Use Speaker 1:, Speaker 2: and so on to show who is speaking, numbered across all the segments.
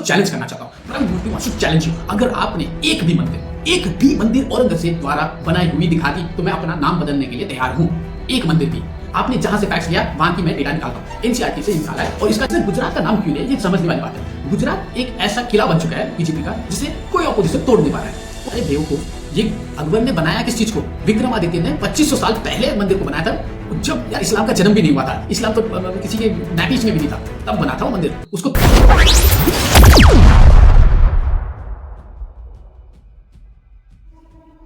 Speaker 1: Challenge करना चाहता हूँ। Prime Modi wants to challenge you. अगर आपने एक भी मंदिर औरंगजेब द्वारा बनाई हुई दिखा दी तो मैं अपना नाम बदलने के लिए तैयार हूँ। एक मंदिर भी आपने जहां से फैक्ट्स लिया वहां की मैं डेटा निकालता हूँ। एनसीईआरटी से निकाला है। और इसका गुजरात का नाम क्यों है ये समझने वाली बात है। गुजरात एक ऐसा किला बन चुका है बीजेपी का जिसे कोई ऑपोजिशन तोड़ नहीं पा रहा है। अरे बेवकूफ, ये अकबर ने बनाया किस चीज को? विक्रमादित्य ने 2500 साल पहले मंदिर को बनाया था, जब यार इस्लाम का जन्म भी नहीं हुआ था। इस्लाम तो किसी के नाटिज में भी नहीं था, तब बना था वो मंदिर। उसको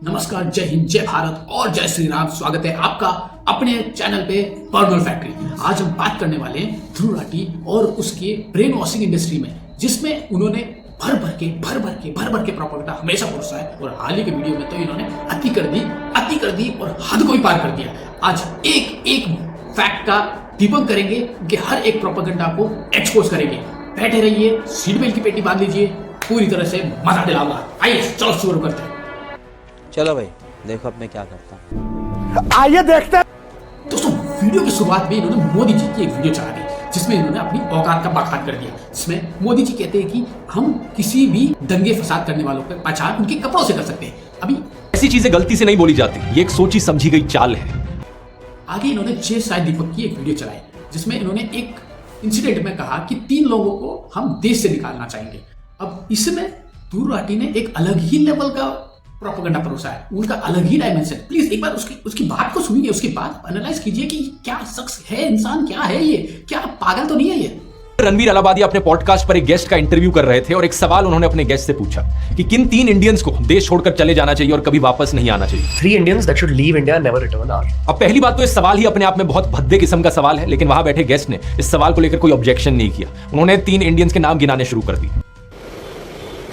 Speaker 1: नमस्कार, जय हिंद, जय भारत और जय श्री राम। स्वागत है आपका अपने चैनल पे पर्सनल फैक्ट्री। आज हम बात करने वाले हैं ध्रुव राठी और उसके ब्रेन वॉशिंग इंडस्ट्री में, जिसमें उन्होंने भर भर के प्रोपेगेंडा हमेशा परोसा है। और हाल ही के वीडियो में तो इन्होंने अति कर दी और हद को ही पार कर दिया। आज एक फैक्ट का डिबंक करेंगे कि हर एक प्रोपेगेंडा को एक्सपोज करेंगे। बैठे रहिए, सीट बेल्ट की पेटी बांध लीजिए, पूरी तरह से मजा दिलाऊंगा। आइए चलो शुरू करते हैं।
Speaker 2: चलो भाई देखो अब मैं क्या करता हूँ।
Speaker 3: आइए देखते हैं।
Speaker 1: दोस्तों, वीडियो की शुरुआत में इन्होंने मोदी जी की एक वीडियो चला दी जिसमें इन्होंने अपनी औकात का बखान कर दिया। जिसमें मोदी जी कहते हैं कि हम किसी भी दंगे फसाद करने वालों की पहचान उनके कपड़ों से कर सकते हैं। अभी
Speaker 4: ऐसी चीजें गलती से नहीं बोली जाती, ये एक सोची समझी गई चाल है।
Speaker 1: आगे इन्होंने जय साई दीपक की एक वीडियो चलाई जिसमें इन्होंने एक इंसिडेंट में कहा कि 3 लोगों को हम देश से निकालना चाहेंगे। अब इसमें ध्रुव राठी ने एक अलग ही लेवल का प्रोपेगेंडा परोसा है, उनका अलग ही डायमेंशन। प्लीज एक बार उसकी बात को सुनिए, उसके बाद एनालाइज कीजिए कि क्या शख्स है, इंसान क्या है, ये क्या पागल तो नहीं है ये।
Speaker 4: रणवीर अलाहाबादी अपने पॉडकास्ट पर एक गेस्ट का इंटरव्यू कर रहे थे और एक सवाल उन्होंने अपने गेस्ट से पूछा कि किन 3 इंडियंस को देश छोड़कर चले जाना चाहिए और कभी वापस नहीं आना चाहिए।
Speaker 3: 3 Indians that should leave India and never return are.
Speaker 4: अब पहली बात तो इस सवाल ही अपने आप में बहुत भद्दे किस्म का सवाल है, लेकिन वहां बैठे गेस्ट ने इस सवाल को लेकर कोई ऑब्जेक्शन नहीं किया। उन्होंने 3 इंडियंस के नाम गिनाने शुरू कर दिए।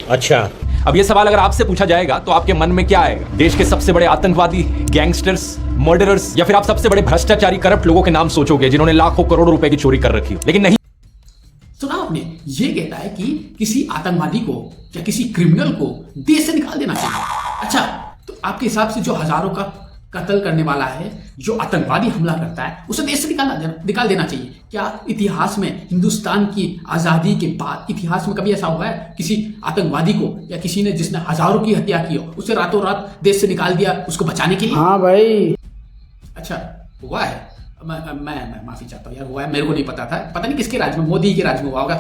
Speaker 3: अच्छा,
Speaker 4: अब ये सवाल अगर आपसे पूछा जाएगा तो आपके मन में क्या आएगा? देश के सबसे बड़े आतंकवादी, गैंगस्टर्स, मर्डरर्स, या फिर आप सबसे बड़े भ्रष्टाचारी, करप्ट लोगों के नाम सोचोगे जिन्होंने लाखों करोड़ों रुपए की चोरी कर रखी हो? लेकिन नहीं।
Speaker 1: सुना आपने, ये कहता है कि किसी आतंकवादी को या किसी क्रिमिनल को देश से निकाल देना चाहिए। अच्छा, तो आपके हिसाब से जो हजारों का कत्ल करने वाला है, जो आतंकवादी हमला करता है, उसे देश से निकाल देना चाहिए? क्या इतिहास में, हिंदुस्तान की आजादी के बाद इतिहास में कभी ऐसा हुआ है किसी आतंकवादी को या किसी ने जिसने हजारों की हत्या की हो उसे रातों रात देश से निकाल दिया उसको बचाने के लिए?
Speaker 3: हाँ भाई।
Speaker 1: अच्छा, हुआ है। मैं माफी चाहता हूँ यार, हुआ है, मेरे को नहीं पता था। पता नहीं किसके राज में, मोदी के राज में हुआ होगा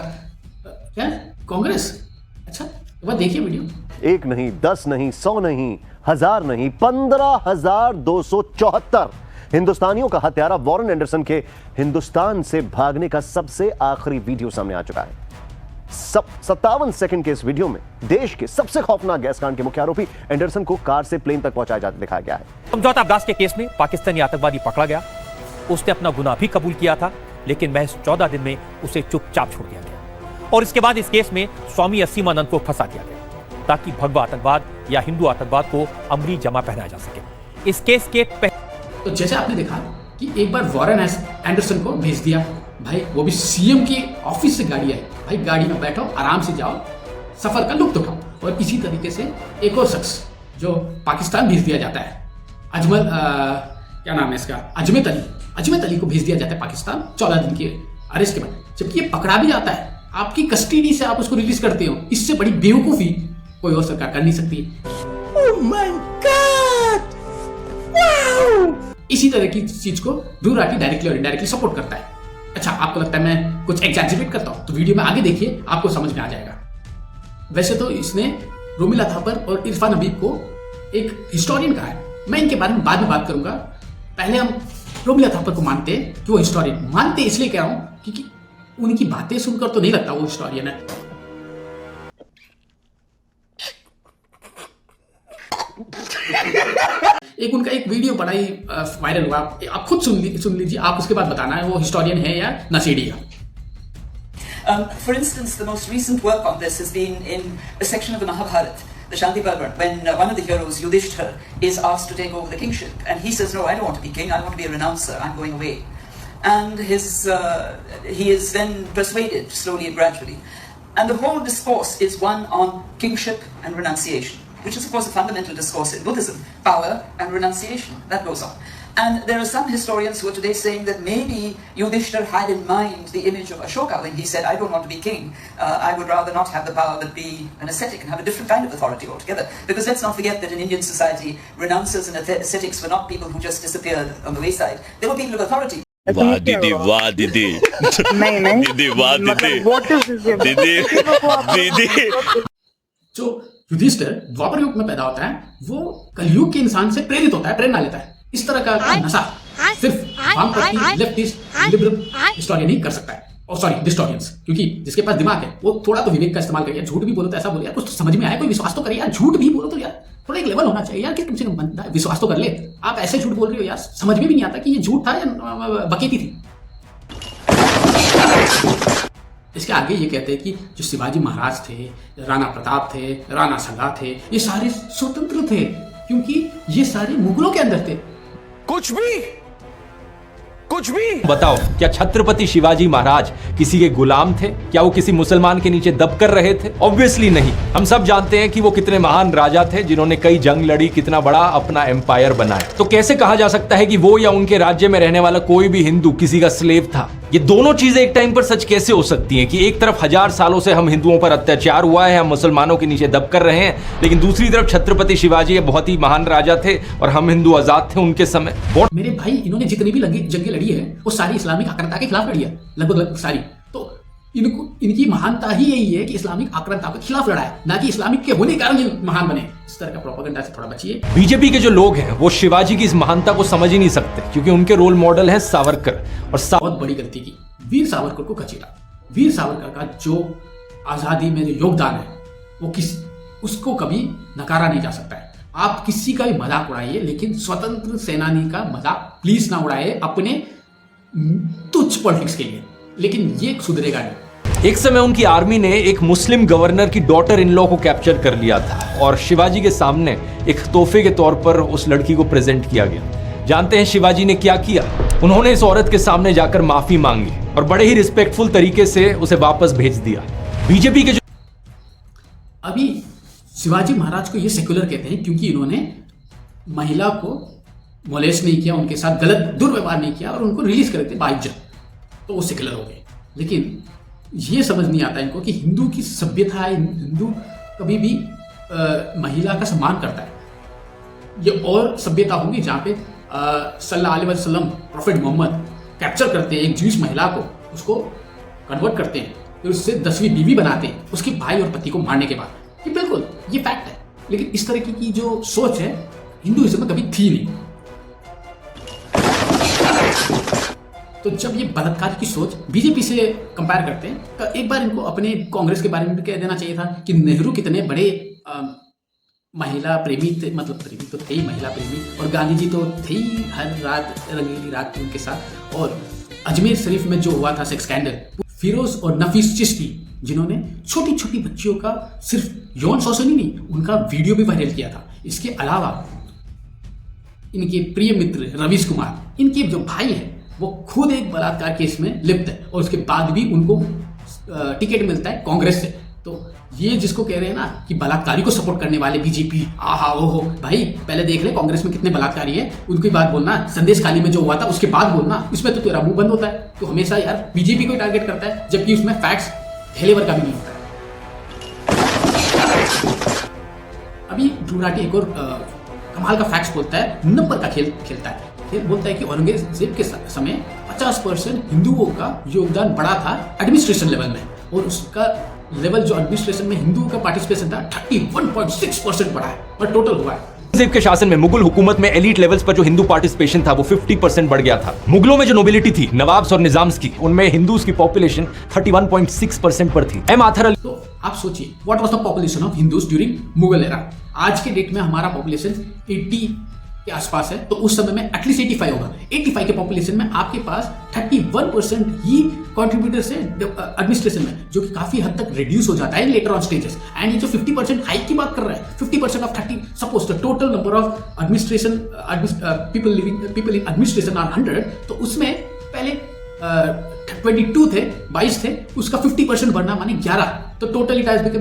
Speaker 1: क्या? कांग्रेस? अच्छा, वह देखिए वीडियो।
Speaker 5: 1 नहीं, 10 नहीं, 100 नहीं, 1000 नहीं, 15,274 हिंदुस्तानियों का हत्यारा वॉरेन एंडरसन के हिंदुस्तान से भागने का सबसे आखिरी वीडियो सामने आ चुका है। 57 सेकंड के इस वीडियो में देश के सबसे खौफनाक गैस कांड के मुख्य आरोपी एंडरसन को कार से प्लेन तक पहुंचाया जाते दिखाया गया है।
Speaker 6: समझौता ब्लास्ट के केस में पाकिस्तानी आतंकवादी पकड़ा गया। उसने अपना गुनाह भी कबूल किया था, लेकिन महज 14 दिन में उसे चुपचाप छोड़ दिया गया। और इसके बाद इस केस में स्वामी असीमानंद को फंसा दिया गया ताकि भगवा आतंकवाद या हिंदू आतंकवाद को अमली जमा पहनाया जा सके। इस केस के
Speaker 1: तो जैसे आपने देखा कि एक बार वॉरेन एंडरसन को भेज दिया, भाई वो भी सीएम की ऑफिस से गाड़ी आई, भाई गाड़ी में बैठो, आराम से जाओ, सफर का लुत्फ उठाओ। और इसी तरीके से एक और शख्स जो पाकिस्तान भेज दिया जाता है, क्या नाम है इसका, अजमेत अली को भेज दिया जाता है पाकिस्तान 14 दिन के अरेस्ट के बाद। जबकि ये पकड़ा भी जाता है, आपकी कस्टडी से आप उसको रिलीज करते हो। इससे बड़ी बेवकूफी कोई और सरकार कर नहीं सकती।
Speaker 3: Oh my God! Wow!
Speaker 1: इसी तरह की चीज को ध्रुव राठी डायरेक्टली और इनडायरेक्टली सपोर्ट करता है। अच्छा, आपको लगता है मैं कुछ एग्जैजरेट करता हूं? तो वीडियो में आगे देखिए, आपको समझ में आ जाएगा। वैसे तो इसने रोमिला थापर और इरफान हबीब को एक हिस्टोरियन कहा है। मैं इनके बारे में बाद में बात करूंगा। पहले हम रोमिला थापर को मानते हैं कि वो हिस्टोरियन, मानते इसलिए कह रहा हूं क्योंकि उनकी बातें सुनकर तो नहीं लगता वो हिस्टोरियन है। एक उनका एक वीडियो बड़ा ही वायरल हुआ, आप खुद सुन लीजिए, आप उसके बाद बताना है वो हिस्टोरियन है या नशेड़ी है।
Speaker 7: For instance, the most recent work on this has been in a section of the Mahabharata, the Shanti Parva, when one of the heroes, Yudhishthira, is asked to take over the kingship, and he says, "No, I don't want to be king. I want to be a renouncer. I'm going away." And he is then persuaded slowly and gradually, and the whole discourse is one on kingship and renunciation, which is of course a fundamental discourse in Buddhism, power and renunciation, that goes on. And there are some historians who are today saying that maybe Yudhishthir had in mind the image of Ashoka when he said, I don't want to be king. I would rather not have the power but be an ascetic and have a different kind of authority altogether. Because let's not forget that in Indian society, renouncers and ascetics were not people who just disappeared on the wayside. They were people of authority.
Speaker 8: वाह दीदी वाह दीदी
Speaker 9: नहीं
Speaker 8: दीदी वाह दीदी
Speaker 9: what is this?
Speaker 8: दीदी दीदी
Speaker 1: जो युधिष्ठिर द्वापर युग में पैदा होता है वो कलयुग के इंसान से प्रेरित होता है, प्रेरणा लेता है। इस तरह का नशा सिर्फ वामपंथी लेफ्टिस्ट लिबरल हिस्टोरियन ही कर सकता है, और सॉरी डिस्टोरियंस, क्योंकि जिसके पास दिमाग है वो थोड़ा तो विवेक का इस्तेमाल करिए। झूठ भी बोलो तो ऐसा बोलो यार, कुछ तो समझ में आए, कोई विश्वास तो करिए यार। झूठ भी बोलो तो यार थोड़ा एक लेवल होना चाहिए यार कि तुमसे बनता है, विश्वास तो कर ले। आप ऐसे झूठ बोल रहे हो यार, समझ में भी नहीं आता कि ये झूठ था या बकेती थी। इसके आगे ये कहते हैं कि जो शिवाजी महाराज थे, राणा प्रताप थे, राणा संगा थे, ये सारे स्वतंत्र थे क्योंकि ये सारे मुगलों के अंदर थे।
Speaker 3: कुछ भी
Speaker 4: बताओ, क्या छत्रपति शिवाजी महाराज किसी के गुलाम थे? क्या वो किसी मुसलमान के नीचे दब कर रहे थे? ऑब्वियसली नहीं। हम सब जानते हैं कि वो कितने महान राजा थे जिन्होंने कई जंग लड़ी, कितना बड़ा अपना एम्पायर बनाया। तो कैसे कहा जा सकता है कि वो या उनके राज्य में रहने वाला कोई भी हिंदू किसी का स्लेव था? ये दोनों चीजें एक टाइम पर सच कैसे हो सकती हैं कि एक तरफ 1000 सालों से हम हिंदुओं पर अत्याचार हुआ है, हम मुसलमानों के नीचे दब कर रहे हैं, लेकिन दूसरी तरफ छत्रपति शिवाजी बहुत ही महान राजा थे और हम हिंदू आजाद थे उनके समय।
Speaker 1: मेरे भाई, इन्होंने जितनी भी जंगें लड़ी है वो सारी इस्लामिक आक्रांता के खिलाफ लड़ी है, लगभग सारी। तो इनकी महानता ही यही है कि इस्लामिक आक्रांता के खिलाफ लड़ा है, ना कि इस्लामिक के होने के कारण ये महान बने। इस तरह का प्रोपेगेंडा से थोड़ा बचिए।
Speaker 4: बीजेपी के जो लोग हैं वो शिवाजी की इस महानता को समझ ही नहीं सकते क्योंकि उनके रोल मॉडल हैं सावरकर, और
Speaker 1: बहुत बड़ी गलती की, वीर सावरकर को कचेरा। वीर सावरकर का जो आजादी में जो योगदान है वो उसको कभी नकारा नहीं जा सकता है। आप किसी का भी मजाक उड़ाइए, लेकिन स्वतंत्र सेनानी का मजाक प्लीज ना उड़ाइए अपने तुच्छ पॉलिटिक्स के लिए, लेकिन ये सुधरेगा नहीं।
Speaker 4: एक समय उनकी आर्मी ने एक मुस्लिम गवर्नर की डॉटर इन लॉ को कैप्चर कर लिया था और शिवाजी के सामने एक तोहफे के तौर पर उस लड़की को प्रेजेंट किया गया। जानते हैं शिवाजी ने क्या किया? उन्होंने इस औरत के सामने जाकर माफी मांगी और बड़े ही रिस्पेक्टफुल तरीके से उसे वापस भेज दिया। बीजेपी के जो
Speaker 1: अभी शिवाजी महाराज को ये सेक्युलर कहते हैं क्योंकि इन्होंने महिला को मोलेस्ट नहीं किया, उनके साथ गलत दुर्व्यवहार नहीं किया और उनको रिलीज कर देते बाइज्जत, तो वो सेक्युलर हो गए। लेकिन ये समझ नहीं आता इनको कि हिंदू की सभ्यता है, हिंदू कभी भी महिला का सम्मान करता है। ये और सभ्यता होगी जहाँ पे सल्लल्लाहु अलैहि वसल्लम प्रोफेट मोहम्मद कैप्चर करते हैं एक ज्यूइश महिला को, उसको कन्वर्ट करते हैं, फिर उससे 10वीं बीवी बनाते हैं उसके भाई और पति को मारने के बाद। ये बिल्कुल ये फैक्ट है, लेकिन इस तरह की जो सोच है हिंदुइज्म में कभी थी नहीं। तो जब ये बलात्कार की सोच बीजेपी से कंपेयर करते हैं तो एक बार इनको अपने कांग्रेस के बारे में भी कह देना चाहिए था कि नेहरू कितने बड़े महिला प्रेमी थे, मतलब प्रेमी तो थे ही महिला प्रेमी, और गांधी जी तो थे ही हर रात रंगीली रात उनके साथ। और अजमेर शरीफ में जो हुआ था सेक्स स्कैंडल, फिरोज और नफीस चिश्ती जिन्होंने छोटी छोटी बच्चियों का सिर्फ यौन शोषण ही नहीं, उनका वीडियो भी वायरल किया था। इसके अलावा इनके प्रिय मित्र रवीश कुमार, इनके जो भाई हैं वो खुद एक बलात्कार केस में लिप्त है और उसके बाद भी उनको टिकट मिलता है कांग्रेस से। तो ये जिसको कह रहे हैं ना कि बलात्कारी को सपोर्ट करने वाले बीजेपी, आहा ओहो, भाई पहले देख ले कांग्रेस में कितने बलात्कारी है, उनकी बात बोलना। संदेश खाली में जो हुआ था उसके बाद बोलना, इसमें तो तेरा मुंह बंद होता है। तो हमेशा यार बीजेपी को टारगेट करता है जबकि उसमें फैक्ट्स थैलेवर का भी नहीं होता है। अभी ध्रुव राठी एक और कमाल का फैक्ट्स बोलता है, नंबर का खेल खेलता है। फिर बोलता है कि औरंगजेब के समय 50% हिंदुओं का योगदान बढ़ा था एडमिनिस्ट्रेशन लेवल में, और उसका लेवल जो एडमिनिस्ट्रेशन में हिंदुओं का पार्टिसिपेशन था 31.6% बढ़ा है, और टोटल हुआ है।
Speaker 4: औरंगजेब के शासन में मुगल हुकूमत में एलीट लेवल्स पर जो हिंदू पार्टिसिपेशन था वो 50% बढ़ गया था। मुगलों में जो नोबिलिटी थी, नवाब्स और निजाम्स की, उनमें हिंदूज की पॉपुलेशन 31.6% पर थी। एम आथर अली,
Speaker 1: तो आप सोचिए what was the population of Hindus during Mughal era. आज के डेट में हमारा पॉपुलेशन 80 के आसपास है, तो उस समय में एटलीस्ट 85 होगा। 85 के पॉपुलेशन में आपके पास 31% ही कंट्रीब्यूटर्स है एडमिनिस्ट्रेशन में, जो कि काफी हद तक रिड्यूस हो जाता है लेटर ऑन स्टेजेस। एंड ये जो 50% हाइक की बात कर रहा है, 50% of 30, suppose the total number of administration people in administration are 100, तो उसमें पहले 22 थे, 22 थे, उसका 50% बढ़ना माने 11 तो टोटल इट हैज बिकम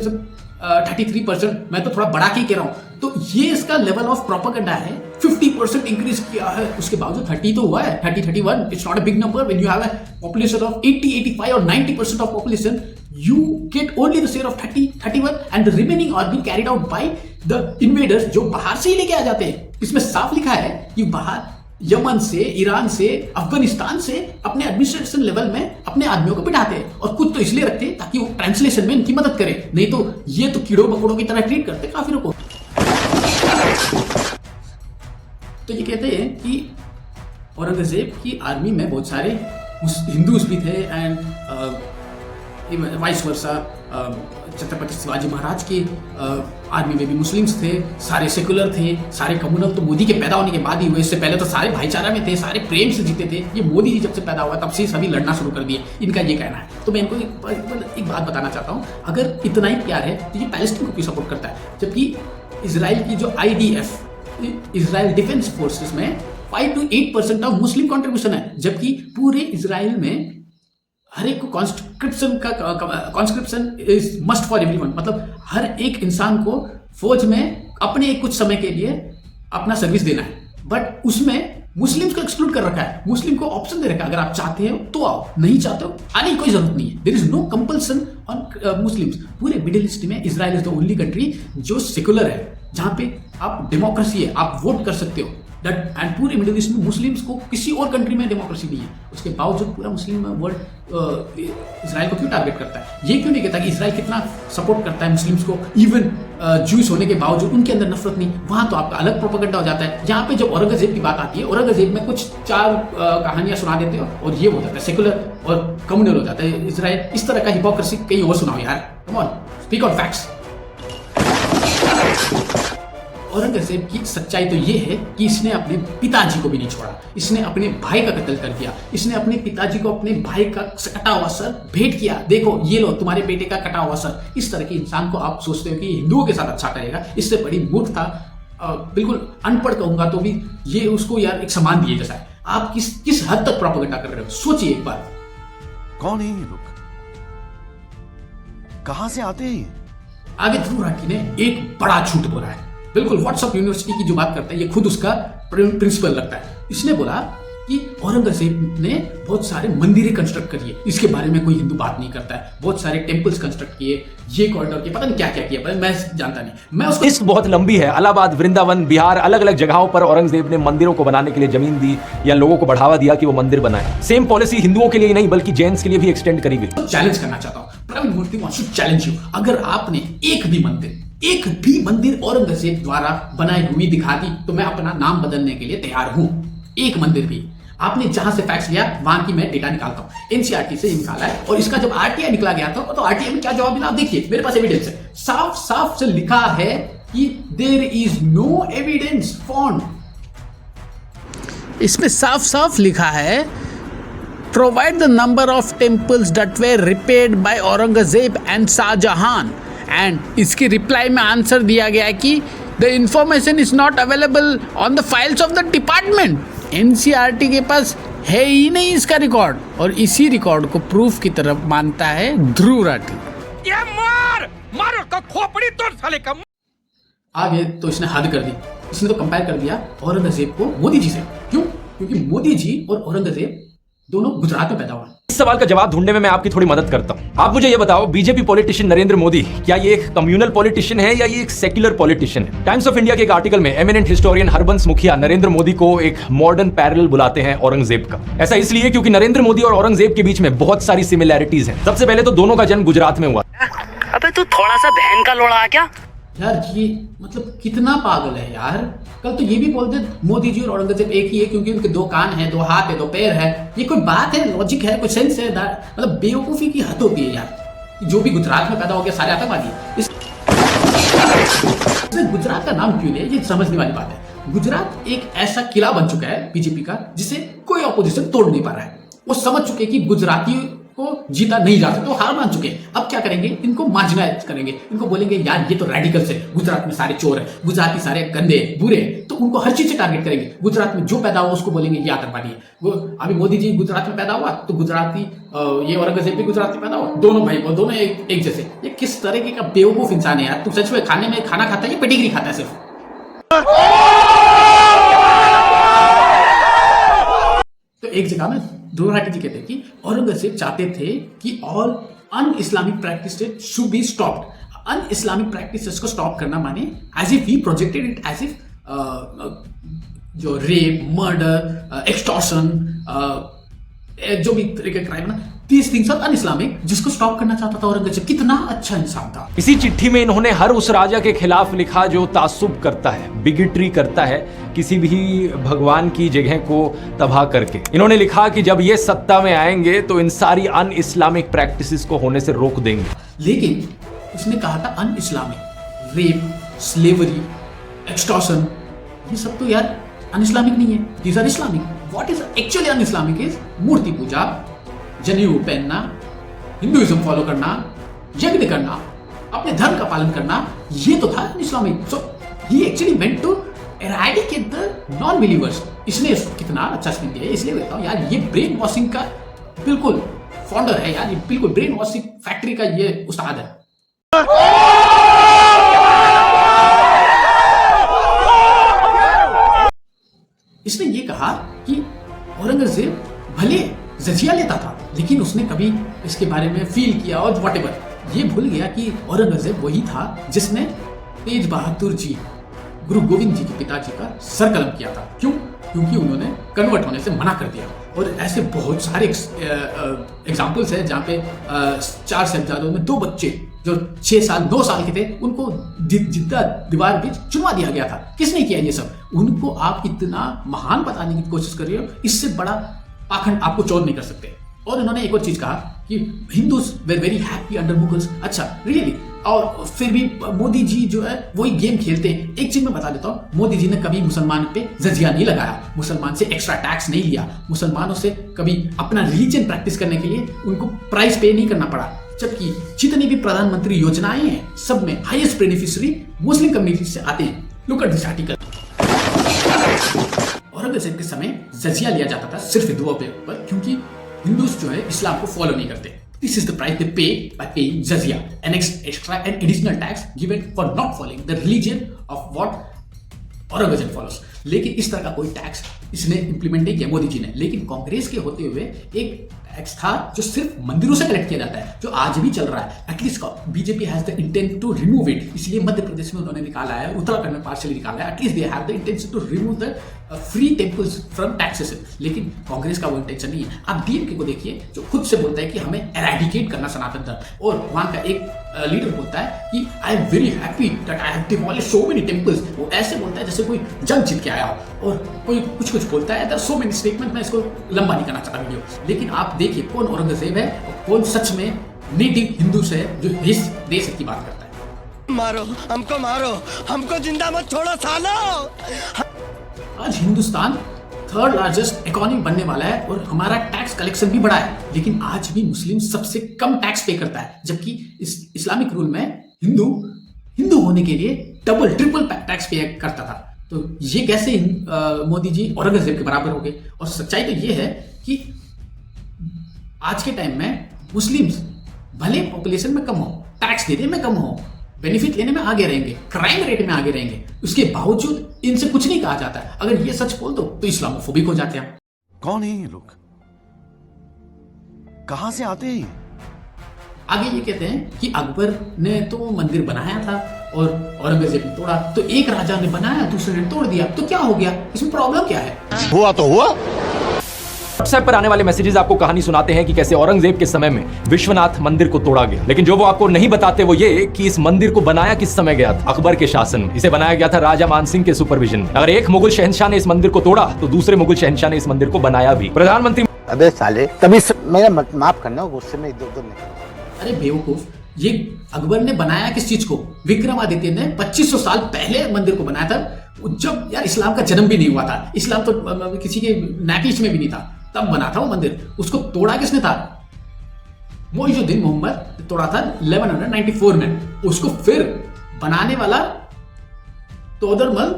Speaker 1: 33%। मैं तो थोड़ा बढ़ा के कह रहा हूं। तो ये इसका लेवल ऑफ प्रोपेगेंडा है। 50% इंक्रीज किया है, उसके बावजूद 30 तो हुआ है, 31। It's not a big number when you have a population of 80, 85 और 90% of population. You get only the share of 30, 31 and the remaining are being carried out by the invaders जो बाहर से ही लेके आ जाते हैं। इसमें साफ लिखा है कि बाहर यमन से, ईरान से, अफगानिस्तान से अपने एडमिनिस्ट्रेशन लेवल में अपने आदमियों को बिठाते हैं, और कुछ तो इसलिए रखते हैं ताकि वो ट्रांसलेशन में इनकी मदद करे, नहीं तो ये तो कीड़ों मकोड़ों की तरह ट्रीट करते काफिरों को। तो ये कहते हैं कि औरंगजेब की आर्मी में बहुत सारे हिंदूज भी थे and vice versa Chhatrapati Shivaji Maharaj की आर्मी में भी मुस्लिम्स थे, सारे सेकुलर थे, सारे कम्युनल तो मोदी के पैदा होने के बाद ही हुए। इससे पहले तो सारे भाईचारा में थे, सारे प्रेम से जीते थे। ये मोदी जी जब से पैदा हुआ तब से सभी लड़ना शुरू कर दिए, इनका ये कहना है। तो मैं इनको एक बात बताना चाहता हूँ, अगर इतना ही प्यार है तो ये पैलेस्टीन को क्यों सपोर्ट करता है, जबकि इसराइल की जो IDF इसराइल डिफेंस फोर्सेस में 5 to 8% ऑफ मुस्लिम कंट्रीब्यूशन है, जबकि पूरे इसराइल में हर एक को conscription is must for everyone, मतलब हर एक इंसान को फौज में अपने कुछ समय के लिए अपना सर्विस देना है, बट उसमें मुस्लिम्स को एक्सक्लूड कर रखा है। मुस्लिम को ऑप्शन दे रखा है, अगर आप चाहते हो तो आओ, नहीं चाहते हो आने की कोई जरूरत नहीं है। There is no compulsion on Muslims. पूरे मिडिल ईस्ट में Israel is the only country जो सेकुलर है, जहां पे आप डेमोक्रेसी है, आप वोट कर सकते हो। एंड पूरे मिडिल ईस्ट में मुस्लिम्स को किसी और कंट्री में डेमोक्रेसी नहीं है, उसके बावजूद पूरा मुस्लिम वर्ल्ड इसराइल को क्यों टारगेट करता है? ये क्यों नहीं कहता कि इसराइल कितना सपोर्ट करता है मुस्लिम्स को, इवन जूस होने के बावजूद उनके अंदर नफरत नहीं। वहां तो आपका अलग प्रोपेगेंडा हो जाता है। यहाँ पे जब औरंगजेब की बात आती है, औरंगजेब में कुछ 4 कहानियां सुना देते हो और ये हो जाता है सेकुलर और कम्युनल हो जाता है इसराइल। इस तरह का हिपोक्रेसी कहीं और सुनाओ यार, come on, speak on facts. Aurangzeb की सच्चाई तो ये है कि इसने अपने पिताजी को भी नहीं छोड़ा, इसने अपने भाई का कत्ल कर दिया, इसने अपने पिताजी को अपने भाई का कटा हुआ सर भेंट किया, देखो ये लो तुम्हारे बेटे का कटा हुआ सर। इस तरह के इंसान को आप सोचते हो कि हिंदुओं के साथ अच्छा करेगा, इससे बड़ी मूर्खता, बिल्कुल अनपढ़ कहूंगा तो भी ये उसको यार एक सम्मान दिए जैसा है। आप किस हद तक प्रोपेगेंडा कर रहे हो, सोचिए एक बार।
Speaker 5: कौन है ये लोग, कहां से आते हैं?
Speaker 1: आगे ध्रुव राठी ने एक बड़ा झूठ बोला है, बिल्कुल व्हाट्सएप यूनिवर्सिटी की जो बात करता है, ये खुद उसका प्रिंसिपल लगता है। इसने बोला कि औरंगजेब ने बहुत सारे मंदिरें कंस्ट्रक्ट करी है, इसके बारे में कोई हिंदू बात नहीं करता है। बहुत सारे टेम्पल्स कंस्ट्रक्ट किए, ये कॉरिडोर किए, पता नहीं क्या क्या किया, मैं जानता नहीं। मैं उसको
Speaker 4: लिस्ट बहुत लंबी है। इलाहाबाद, वृंदावन, बिहार, अलग अलग जगहों पर औरंगजेब ने मंदिरों को बनाने के लिए जमीन दी या लोगों को बढ़ावा दिया कि वो मंदिर बनाए। सेम पॉलिसी हिंदुओं के लिए नहीं बल्कि जैन्स के लिए भी एक्सटेंड करी गई।
Speaker 1: चैलेंज करना चाहता हूँ, प्रवीण मूर्ति वांट्स टू चैलेंज यू। अगर आपने एक भी मंदिर औरंगजेब द्वारा बनाई हुई दिखा दी तो मैं अपना नाम बदलने के लिए तैयार हूं। एक मंदिर भी आपने जहां से फैक्ट्स लिया वहां की मैं डेटा निकालता हूं। एनसीईआरटी से निकाला है, और इसका जब आरटीआई निकला गया था तो आरटीआई में क्या जवाब मिला देखिए, मेरे पास एविडेंस है। साफ साफ से लिखा है कि there is no evidence found.
Speaker 10: इसमें साफ साफ लिखा है provide the number of temples that were repaired by Aurangzeb and Shah Jahan, and इसकी रिप्लाई में आंसर दिया गया है कि the information is not available on the files of the department. NCERT के पास है ही नहीं इसका रिकॉर्ड, और इसी रिकॉर्ड को प्रूफ की तरफ मानता है ध्रुव राठी।
Speaker 1: आगे तो इसने हद कर दी, इसने तो कंपेयर कर दिया औरंगजेब को मोदी जी से। क्यों? क्योंकि मोदी जी और औरंगजेब दोनों गुजरात में पैदा हुए।
Speaker 4: इस सवाल का जवाब ढूंढने में मैं आपकी थोड़ी मदद करता हूं। आप मुझे ये बताओ, बीजेपी पॉलिटिशियन नरेंद्र मोदी क्या ये एक कम्युनल पॉलिटिशियन है या ये एक सेक्युलर पॉलिटिशियन है? टाइम्स ऑफ इंडिया के एक आर्टिकल में एमिनेंट हिस्टोरियन हरबंस मुखिया नरेंद्र मोदी को एक मॉडर्न पैरेलल बुलाते हैं औरंगजेब का। ऐसा इसलिए क्योंकि नरेंद्र मोदी और औरंगजेब के बीच में बहुत सारी सिमिलैरिटीज हैं। सबसे पहले तो दोनों का जन्म गुजरात में हुआ।
Speaker 11: अबे तू थोड़ा सा बहन का लोड़ा आ क्या
Speaker 1: यार? ये मतलब कितना पागल है यार। कल तो ये भी बोलते मोदी जी और औरंगजेब एक ही है क्योंकि उनके 2 कान हैं, 2 हाथ है, 2 पैर है। ये कोई बात है? लॉजिक है? कोई सेंस है? मतलब बेवकूफी की हद होती है यार। जो भी गुजरात में पैदा हो गया सारे आतंकवादी। इसने गुजरात का नाम क्यों लिया, ये समझने वाली बात है। गुजरात एक ऐसा किला बन चुका है बीजेपी का जिसे कोई ऑपोजिशन तोड़ नहीं पा रहा है। वो समझ चुके कि गुजराती को जीता नहीं जा सकता, वो हार मान चुके हैं। अब क्या करेंगे, इनको मार्जिनाइज करेंगे, इनको बोलेंगे यार ये तो रेडिकल्स है, गुजरात में सारे चोर है, गुजराती सारे गंदे बुरे, तो उनको हर चीज से टारगेट करेंगे। गुजरात में जो पैदा हुआ उसको बोलेंगे ये आतंकवादी है। वो अभी मोदी जी गुजरात में पैदा हुआ तो गुजराती, ये औरंगजेब भी गुजरात में पैदा हुआ, दोनों भाई वो दोनों एक जैसे। ये किस तरीके का बेवकूफ इंसान है यार, तू सच में खाने में खाना खाता है, ये पेडिग्री खाता है सिर्फ। तो एक जगह में ध्रुव राठी जी कहते हैं कि औरंगजेब चाहते थे कि all un Islamic practices should be stopped. Un Islamic practices को स्टॉप करना माने as if he projected it as if जो रेप, मर्डर, एक्सटॉर्शन, जो भी तरह के क्राइम ना, these things are un-Islamic, जिसको स्टॉप करना चाहता था औरंगजेब। कितना अच्छा इंसान था।
Speaker 4: इसी चिट्ठी में इन्होंने हर उस राजा के खिलाफ लिखा जो तासुब करता है, बिगिटरी करता है, किसी भी भगवान की जगह को तबाह करके। इन्होंने लिखा कि जब ये सत्ता में आएंगे तो इन सारी अन इस्लामिक प्रैक्टिसेस को होने से रोक देंगे।
Speaker 1: लेकिन उसने कहा था un Islamic, rape, slavery, extortion, ये सब तो यार अन इस्लामिक नहीं है, these are Islamic. What is actually un Islamic is मूर्ति पूजा, जनेऊ पहनना, हिंदुइज्म फॉलो करना, यज्ञ करना, अपने धर्म का पालन करना, ये तो था Islamic. So he actually meant to eradicate the non believers. इसने कितना अच्छा स्पीच दिया है, इसलिए कहता हूं यार ये ब्रेन वॉशिंग का बिल्कुल फाउंडर है यार, ये बिल्कुल ब्रेन वॉशिंग फैक्ट्री का ये उस्ताद है। इसने ये कहा कि औरंगजेब भले जजिया लेता था लेकिन उसने कभी इसके बारे में फील किया और व्हाटएवर, ये भूल गया कि औरंगजेब वही था जिसने तेज बहादुर जी, गुरु गोविंद जी के पिताजी का सर कलम किया था। क्यों? क्योंकि उन्होंने कन्वर्ट होने से मना कर दिया। और ऐसे बहुत सारे एग्जाम्पल्स हैं जहाँ पे 4 साहिबजादों में 2 बच्चे जो 6 साल 9 साल के थे उनको जिद्दा दीवार बीच चुनवा दिया गया था। किसने किया ये सब? उनको आप इतना महान बताने की कोशिश कर रहे हो, इससे बड़ा पाखंड आपको चोर नहीं कर सकते। और इन्होंने एक और चीज कहा कि Hindus were very happy under Mughals. अच्छा रियली? और फिर भी मोदी जी जो है वही गेम खेलते हैं। एक चीज मैं बता देता हूँ, मोदी जी ने कभी मुसलमान पे जजिया नहीं लगाया, मुसलमान से एक्स्ट्रा टैक्स नहीं लिया, मुसलमानों से कभी अपना रिलीजन प्रैक्टिस करने के लिए उनको प्राइस पे नहीं करना पड़ा। जबकि जितनी भी प्रधानमंत्री योजनाएं हैं सब में हाईएस्ट बेनिफिशियरी मुस्लिम कम्युनिटी से आते हैं। Look at this article. Aurangzeb के समय जजिया लिया जाता था सिर्फ हिंदुओं पे ऊपर, क्योंकि हिंदूज जो है इस्लाम को फॉलो नहीं करते। This is the price they pay by paying jizya, an extra and additional tax given for not following the religion of what Aurangzeb follows। लेकिन इस तरह का कोई टैक्स इसने इंप्लीमेंट नहीं किया मोदी जी ने। लेकिन कांग्रेस के होते हुए एक टैक्स था जो सिर्फ मंदिरों से कलेक्ट किया जाता है, जो आज भी चल रहा है। At least BJP has the intent to remove it, इसलिए मध्य प्रदेश में उन्होंने निकाला है, उत्तराखंड में पार्शियली निकाला है। At least they have the intention to remove the free temples from taxes. लेकिन कांग्रेस का वो इंटेंशन नहीं है। आप डीएमके को देखिए जो खुद से बोलता है कि हमें एराडिकेट करना सनातन धर्म, और वहां का एक लीडर बोलता है कि I am very happy that I have demolished so many temples. वो ऐसे बोलता है जैसे कोई जंग जीत के आया हो, और कोई कुछ बोलता है। सो मेनी स्टेटमेंट, मैं इसको लंबा नहीं करना चाहता वीडियो। लेकिन आप देखिए कौन औरंगजेब है और कौन सच में नेटिव हिंदू से जो इस देश की बात करता है।
Speaker 3: मारो हमको जिंदा मत छोड़ो सालो।
Speaker 1: आज हिंदुस्तान 3rd लार्जेस्ट इकोनॉमी बनने वाला है और हमारा टैक्स कलेक्शन भी बढ़ा है, लेकिन आज भी मुस्लिम सबसे कम टैक्स पे करता है। जबकि इस इस्लामिक रूल में हिंदू होने के लिए डबल ट्रिपल टैक्स पे करता था। तो ये कैसे मोदी जी औरंगजेब के बराबर हो गए? और सच्चाई तो ये है कि आज के टाइम में मुस्लिम्स भले पॉपुलेशन में कम हो, टैक्स देने में कम हो, बेनिफिट लेने में आगे रहेंगे, क्राइम रेट में आगे रहेंगे, उसके बावजूद इनसे कुछ नहीं कहा जाता है। अगर ये सच बोल दो तो इस्लामोफोबिक हो जाते हैं।
Speaker 3: कौन है ये लोग? कहां से आते हैं?
Speaker 1: आगे ये कहते हैं कि अकबर ने तो मंदिर बनाया था और औरंगजेब ने तोड़ा। तो एक राजा ने बनाया, दूसरे ने तोड़ दिया, तो क्या हो गया? इसमें प्रॉब्लम क्या है?
Speaker 3: हुआ तो हुआ।
Speaker 4: व्हाट्सएप पर आने वाले मैसेजेस आपको कहानी सुनाते हैं कि कैसे औरंगजेब के समय में विश्वनाथ मंदिर को तोड़ा गया, लेकिन जो वो आपको नहीं बताते वो ये कि इस मंदिर को बनाया किस समय गया था। अकबर के शासन में इसे बनाया गया था राजा मानसिंह के सुपरविजन में। अगर एक मुगल शहंशाह ने इस मंदिर को तोड़ा तो दूसरे मुगल शहंशाह ने इस मंदिर को बनाया भी। प्रधानमंत्री
Speaker 12: अबे साले तभी मेरा माफ करना, गुस्से में इधर उधर निकल।
Speaker 1: अरे बेवकूफ, ये अकबर ने बनाया किस चीज को? विक्रमादित्य ने 2500 साल पहले मंदिर को बनाया था, जब यार इस्लाम का जन्म भी नहीं हुआ था। इस्लाम तो किसी के नापिश में भी नहीं था, तब बना था वो मंदिर। उसको तोड़ा किसने था? मोइजुद्दीन मोहम्मद तोड़ा था 1194 में। उसको फिर बनाने वाला तोदरमल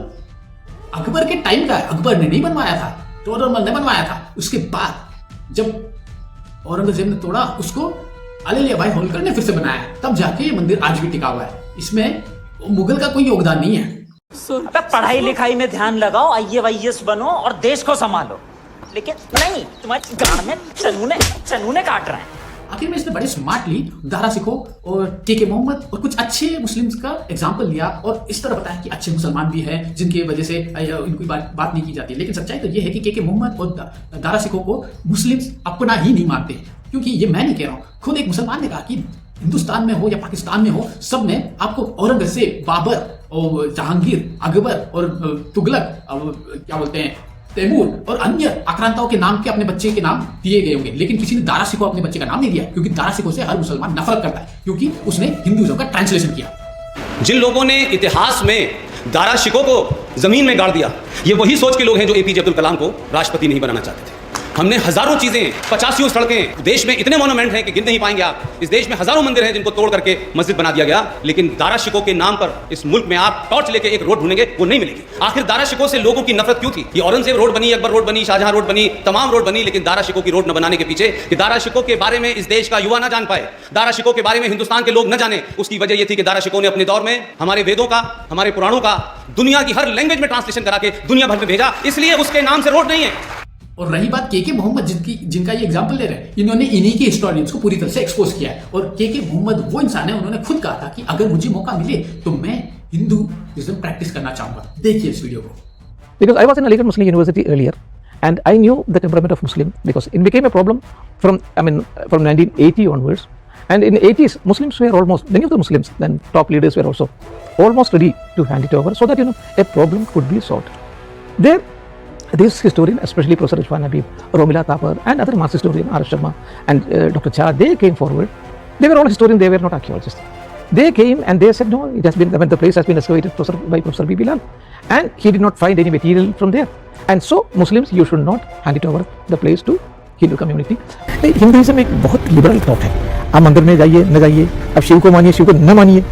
Speaker 1: अकबर के टाइम का है, अकबर ने नहीं बनवाया था, तोदरमल ने बनवाया था। उसके बाद जब औरंगजेब ने तोड़ा उसको अलीलिया भाई होलकर ने फिर से बनाया, तब जाके ये मंदिर आज भी टिका हुआ है। इसमें मुगल का कोई योगदान नहीं है।
Speaker 11: पढ़ाई लिखाई में ध्यान लगाओ, IAS बनो और देश को संभालो, लेकिन नहीं, तुम्हारे गांड में चनूने काट रहे हैं।
Speaker 1: आखिर में इसने बड़े स्मार्टली दारा सिखो और के मोहम्मद और कुछ अच्छे मुस्लिम्स का एग्जाम्पल लिया और इस तरह बताया कि अच्छे मुसलमान भी हैं जिनकी वजह से इनकी बात नहीं की जाती। लेकिन सच्चाई तो ये है कि के मोहम्मद और दारा सिखो को मुस्लिम्स अपना ही नहीं मानते, क्योंकि ये मैं नहीं कह रहा हूँ, खुद एक मुसलमान ने कहा कि हिंदुस्तान में हो या पाकिस्तान में हो, सब में आपको औरंगजेब, बाबर और जहांगीर, अकबर और तुगलक, क्या बोलते हैं, तैमूर और अन्य आक्रांताओं के नाम के अपने बच्चे के नाम दिए गए होंगे, लेकिन किसी ने दारा सिखो अपने बच्चे का नाम नहीं दिया, क्योंकि दारा सिखो से हर मुसलमान नफरत करता है, क्योंकि उसने हिंदुइज्म का ट्रांसलेशन किया।
Speaker 13: जिन लोगों ने इतिहास में दारा शिको को जमीन में गाड़ दिया, ये वही सोच के लोग हैं जो APJ अब्दुल कलाम को राष्ट्रपति नहीं बनाना चाहते थे। हमने हजारों चीजें, 85 सड़कें, देश में इतने मॉन्यूमेंट हैं कि गिन नहीं पाएंगे आप। इस देश में हजारों मंदिर हैं जिनको तोड़ करके मस्जिद बना दिया गया, लेकिन दारा शिको के नाम पर इस मुल्क में आप टॉर्च लेके एक रोड ढूंढेंगे, वो नहीं मिलेगी। आखिर दारा शिको से लोगों की नफरत क्यों थी? ये औरंगजेब रोड बनी, अकबर रोड बनी, शाहजहां रोड बनी, तमाम रोड बनी, लेकिन दारा शिको की रोड न बनाने के पीछे कि दारा शिको के बारे में इस देश का युवा न जान पाए, दारा शिको के बारे में हिंदुस्तान के लोग न जाने, उसकी वजह यह थी कि दारा शिको ने अपने दौर में हमारे वेदों का, हमारे पुराणों का दुनिया की हर लैंग्वेज में ट्रांसलेशन करा के दुनिया भर में भेजा, इसलिए उसके नाम से रोड नहीं है।
Speaker 1: और रही बात के मोहम्मद जिनका ये एग्जाम्पल ले रहे हैं, इन्होंने इन्हीं के हिस्टोरियंस को पूरी तरह से एक्सपोज किया है। और के मोहम्मद वो इंसान है, उन्होंने खुद कहा था कि अगर मुझे मौका मिले तो मैं हिंदुइज्म प्रैक्टिस करना चाहूंगा। देखिए इस वीडियो को।
Speaker 14: Because I was in Aligarh Muslim University earlier, and I knew the temperament of Muslim because it became a problem from 1980 onwards. And in the 80s, Muslims were almost, many of the Muslims, then top leaders were also almost ready to hand it over so that a problem could be solved. There, this historian, especially Professor Irfan Habib, Romila Thapar, and other mass historian R. Sharma and Dr. Cha, they came forward. They were all historians, they were not archaeologists. They came and they said, no, it has been, the place has been excavated by Professor B. Bilal, and he did not find any material from there. And so, Muslims, you should not hand it over the place to Hindu community. Hinduism एक बहुत liberal thought है। आप मंदिर में जाइए न जाइए, आप शिव को मानिए, शिव को न मानिए,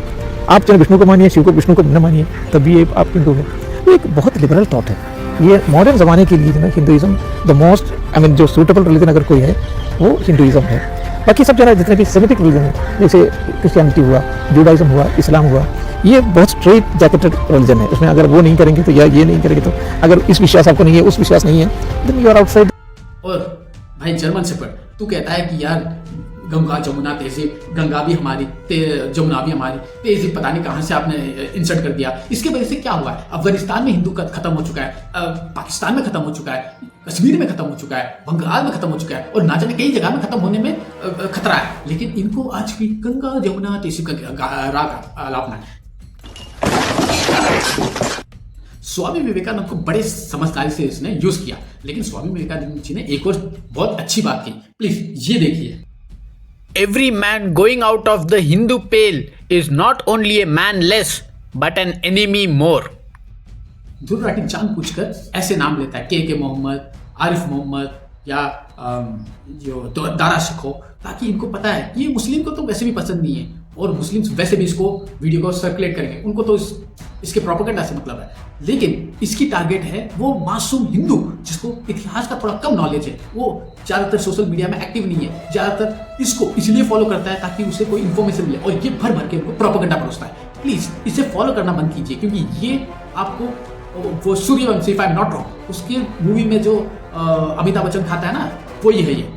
Speaker 14: आप चाहे विष्णु को मानिए, शिव को विष्णु को न मानिए, तब भी आप हिंदू हैं। ये एक बहुत लिबरल थॉट है। ये मॉडर्न ज़माने के लिए जो है हिंदुइज्म द मोस्ट जो सूटेबल रिलीजन अगर कोई है वो हिंदुइज्म है। बाकी सब जगह जितने भी सेमिटिक रिलीजन है, जैसे क्रिश्चियनिटी हुआ, जुडाइज्म हुआ, इस्लाम हुआ, ये बहुत स्ट्रेट जैकेटेड रिलीजन है। उसमें अगर वो नहीं करेंगे तो या ये नहीं करेंगे तो, अगर इस विश्वास आपको नहीं है, उस विश्वास नहीं है, देन यू आर आउटसाइड।
Speaker 1: और भाई जर्मन से पढ़, तू कहता है कि यार गंगा जमुना तहजीब, गंगा भी हमारी, जमुना भी हमारी, तहजीब पता नहीं कहाँ से आपने इंसर्ट कर दिया। इसके वजह से क्या हुआ है? अफगानिस्तान में हिंदू खत्म हो चुका है, पाकिस्तान में खत्म हो चुका है, कश्मीर में खत्म हो चुका है, बंगाल में खत्म हो चुका है, और ना जाने कई जगह में खत्म होने में खतरा है। लेकिन इनको आज भी गंगा जमुना तहजीब का राग आलापना है। स्वामी विवेकानंद को बड़े समझदारी से इसने यूज किया, लेकिन स्वामी विवेकानंद जी ने एक और बहुत अच्छी बात की, प्लीज ये देखिए।
Speaker 10: Every man going out of the Hindu pale is not only a man less but an enemy more.
Speaker 1: Dhruv Rathee जानबूझकर ऐसे नाम लेता है, के मोहम्मद, आरिफ मोहम्मद या जो दारा शिको, ताकि इनको पता है ये मुस्लिम को तो वैसे भी पसंद नहीं है और मुस्लिम्स वैसे भी इसको वीडियो को सर्कुलेट करेंगे, उनको तो इसके प्रोपेगेंडा से मतलब है। लेकिन इसकी टारगेट है वो मासूम हिंदू जिसको इतिहास का थोड़ा कम नॉलेज है, वो ज़्यादातर सोशल मीडिया में एक्टिव नहीं है, ज़्यादातर इसको इसलिए फॉलो करता है ताकि उसे कोई इन्फॉर्मेशन मिले, और ये भर भर के उनको प्रोपेगेंडा परोसता है। प्लीज़ इसे फॉलो करना बंद कीजिए, क्योंकि ये आपको वो Suryavanshi, if I am not wrong, उसके मूवी में जो अमिताभ बच्चन खाता है ना, वो ये है, ये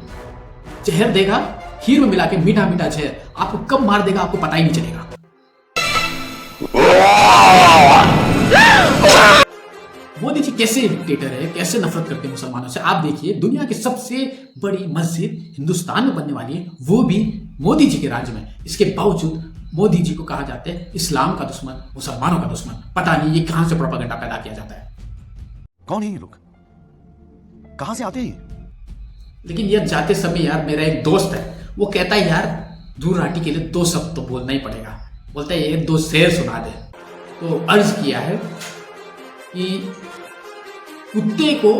Speaker 1: जहर देगा खीर में मिला के, मीठा मीठा जहर, आपको कब मार देगा आपको पता ही नहीं चलेगा। मोदी जी कैसे डिक्टेटर है, कैसे नफरत करते हैं मुसलमानों से। आप देखिए, दुनिया की सबसे बड़ी मस्जिद हिंदुस्तान में बनने वाली है, वो भी मोदी जी के राज्य में। इसके बावजूद मोदी जी को कहा जाता है इस्लाम का दुश्मन, मुसलमानों का दुश्मन। पता नहीं ये कहां से प्रोपेगेंडा पैदा किया जाता है।
Speaker 5: कौन है ये लोग, कहां से आते हैं?
Speaker 1: लेकिन यार जाते समय यार मेरा एक दोस्त है, वो कहता है यार ध्रुव राठी के लिए 2 शब्द तो बोलना ही पड़ेगा। बोलता है ये 2 शेर सुना दे। तो अर्ज किया है कि कुत्ते को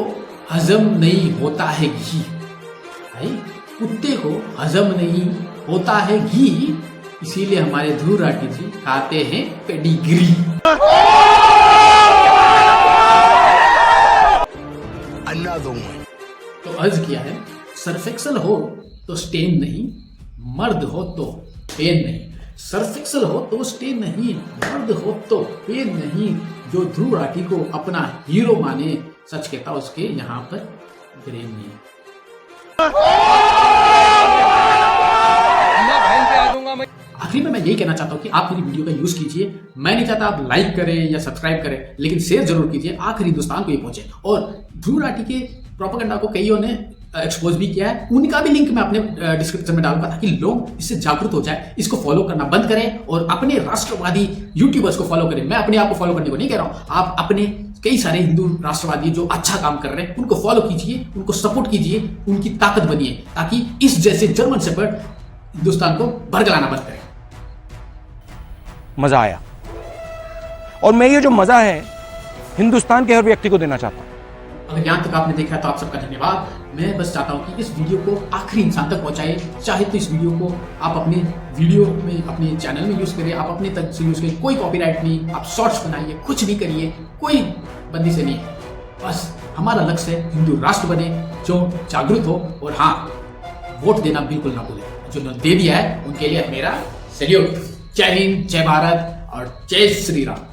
Speaker 1: हजम नहीं होता है घी, भाई कुत्ते को हजम नहीं होता है घी, इसीलिए हमारे ध्रुव राठी जी खाते हैं पेडिग्री।
Speaker 3: अन्ना दूंगा।
Speaker 1: तो अर्ज किया है, सर्फेक्सल हो तो स्टेन नहीं, मर्द हो तो पेन नहीं। सर्फेक्सल हो तो स्टेन नहीं, मर्द हो तो पेन नहीं। जो ध्रुव राठी को अपना हीरो माने, सच कहता उसके यहाँ पर ब्रेन नहीं। आखिरी में मैं यही कहना चाहता हूँ कि आप मेरी वीडियो का यूज कीजिए। मैं नहीं चाहता आप लाइक करें या सब्सक्राइब करें, लेकिन शेयर जरूर कीजिए, आखिर हिंदुस्तान को ये पहुंचे। और ध्रुव राठी के प्रोपेगेंडा को कईयों ने एक्सपोज भी किया है, उनका भी लिंक मैं अपने डिस्क्रिप्शन में डालूंगा ताकि लोग इससे जागरूक हो जाए, इसको फॉलो करना बंद करें और अपने राष्ट्रवादी यूट्यूबर्स को फॉलो करें। मैं अपने आप को फॉलो करने को नहीं कह रहा हूं, आप अपने कई सारे हिंदू राष्ट्रवादी जो अच्छा काम कर रहे हैं उनको फॉलो कीजिए, उनको सपोर्ट कीजिए, उनकी ताकत बनिए, ताकि इस जैसे जर्मन शेफर्ड हिंदुस्तान को बरगलाना बंद करें।
Speaker 15: मजा आया, और मैं ये जो मजा है हिंदुस्तान के हर व्यक्ति को देना चाहता हूं।
Speaker 1: अगर यहाँ तक आपने देखा तो आप सबका धन्यवाद। मैं बस चाहता हूँ कि इस वीडियो को आखिरी इंसान तक पहुँचाए। चाहे तो इस वीडियो को आप अपने वीडियो में, अपने चैनल में यूज़ करें, आप अपने तक से यूज़ करें, कोई कॉपीराइट नहीं, आप शॉर्ट्स बनाइए, कुछ भी करिए, कोई बंदी से नहीं। बस हमारा लक्ष्य है हिंदू राष्ट्र बने जो जागरूक हो। और हाँ, वोट देना बिल्कुल ना भूलें। जो दे दिया है उनके लिए मेरा सैल्यूट। जय हिंद, जय भारत और जय श्री राम।